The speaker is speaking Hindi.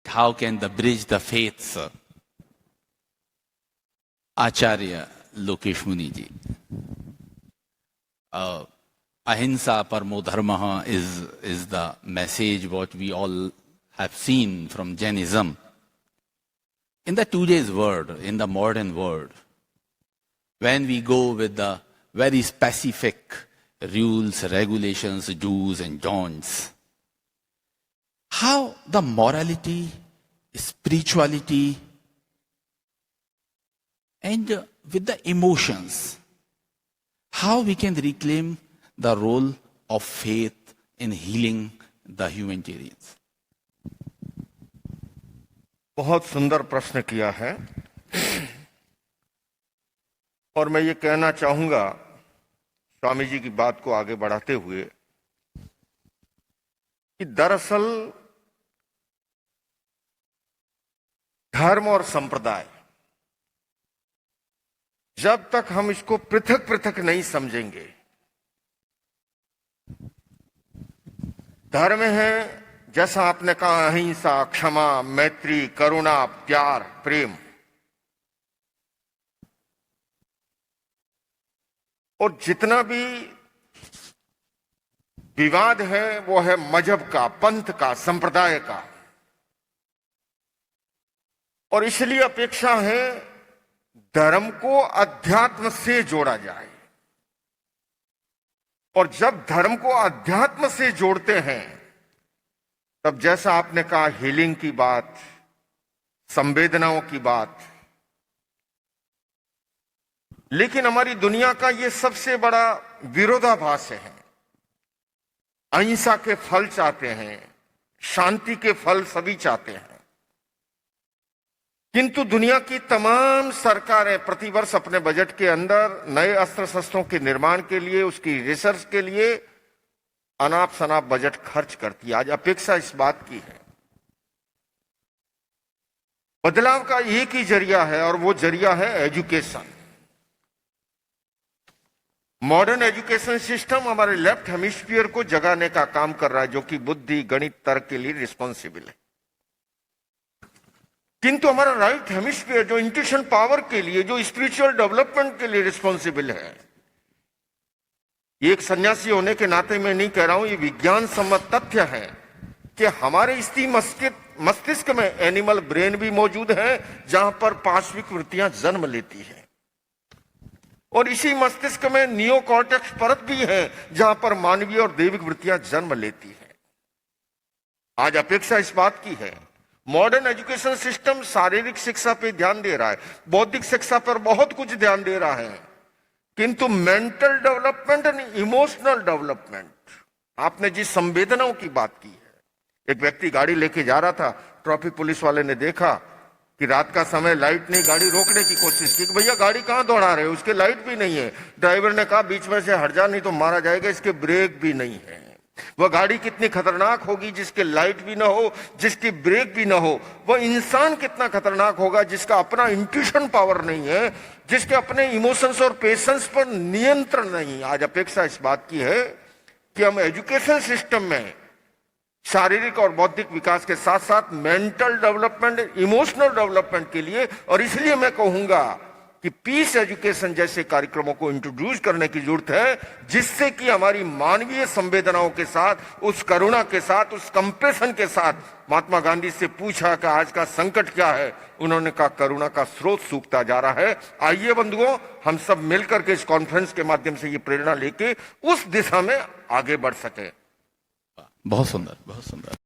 how can the bridge the faiths? Acharya Lokesh Muni ji. Ahimsa parmo dharma is the message what we all have seen from Jainism. In the today's world, in the modern world, when we go with the very specific rules, regulations, do's and don'ts, how the morality, spirituality, and with the emotions, how we can reclaim the role of faith in healing the humanitarians? बहुत सुंदर प्रश्न किया है और मैं ये कहना चाहूंगा स्वामी जी की बात को आगे बढ़ाते हुए कि दरअसल धर्म और संप्रदाय, जब तक हम इसको पृथक पृथक नहीं समझेंगे, धर्म है जैसा आपने कहा अहिंसा, क्षमा, मैत्री, करुणा, प्यार, प्रेम, और जितना भी विवाद है वो है मजहब का, पंथ का, संप्रदाय का। और इसलिए अपेक्षा है धर्म को अध्यात्म से जोड़ा जाए। और जब धर्म को अध्यात्म से जोड़ते हैं तब जैसा आपने कहा हीलिंग की बात, संवेदनाओं की बात, लेकिन हमारी दुनिया का ये सबसे बड़ा विरोधाभास है। अहिंसा के फल चाहते हैं, शांति के फल सभी चाहते हैं, किंतु दुनिया की तमाम सरकारें प्रतिवर्ष अपने बजट के अंदर नए अस्त्र शस्त्रों के निर्माण के लिए, उसकी रिसर्च के लिए अनाप शनाप बजट खर्च करती है। आज अपेक्षा इस बात की है, बदलाव का एक ही जरिया है और वो जरिया है एजुकेशन। मॉडर्न एजुकेशन सिस्टम हमारे लेफ्ट हेमिस्फीयर को जगाने का काम कर रहा है, जो कि बुद्धि, गणित, तर्क के लिए रिस्पॉन्सिबल है। किंतु हमारा राइट हेमिस्फीयर जो इंट्यूशन पावर के लिए, जो स्पिरिचुअल डेवलपमेंट के लिए रिस्पॉन्सिबल है, एक सन्यासी होने के नाते मैं नहीं कह रहा हूं, ये विज्ञान सम्मत तथ्य है कि हमारे इसी मस्तिष्क में एनिमल ब्रेन भी मौजूद है जहां पर पांचविक वृत्तियां जन्म लेती है, और इसी मस्तिष्क में नियोकॉर्टेक्स परत भी है जहां पर मानवीय और दैविक वृत्तियां जन्म लेती है। आज अपेक्षा इस बात की है, मॉडर्न एजुकेशन सिस्टम शारीरिक शिक्षा पे ध्यान दे रहा है, बौद्धिक शिक्षा पर बहुत कुछ ध्यान दे रहा है, किंतु mental development and emotional development, आपने जिस संवेदनाओं की बात की है, एक व्यक्ति गाड़ी लेके जा रहा था, ट्रैफिक पुलिस वाले ने देखा कि रात का समय लाइट नहीं, गाड़ी रोकने की कोशिश की कि भैया गाड़ी कहां दौड़ा रहे हो, उसके लाइट भी नहीं है। ड्राइवर ने कहा बीच में से हट जा नहीं तो मारा जाएगा, इसके ब्रेक भी नहीं है। वह गाड़ी कितनी खतरनाक होगी जिसके लाइट भी ना हो, जिसकी ब्रेक भी ना हो। वह इंसान कितना खतरनाक होगा जिसका अपना इंट्यूशन पावर नहीं है, जिसके अपने इमोशंस और पेशेंस पर नियंत्रण नहीं। आज अपेक्षा इस बात की है कि हम एजुकेशन सिस्टम में शारीरिक और बौद्धिक विकास के साथ साथ मेंटल डेवलपमेंट, इमोशनल डेवलपमेंट के लिए, और इसलिए मैं कहूंगा कि पीस एजुकेशन जैसे कार्यक्रमों को इंट्रोड्यूस करने की जरूरत है, जिससे कि हमारी मानवीय संवेदनाओं के साथ, उस करुणा के साथ, उस कंपेशन के साथ। महात्मा गांधी से पूछा कि आज का संकट क्या है, उन्होंने कहा करुणा का स्रोत सूखता जा रहा है। आइए बंधुओं, हम सब मिलकर के इस कॉन्फ्रेंस के माध्यम से ये प्रेरणा लेके उस दिशा में आगे बढ़ सके। बहुत सुंदर, बहुत सुंदर।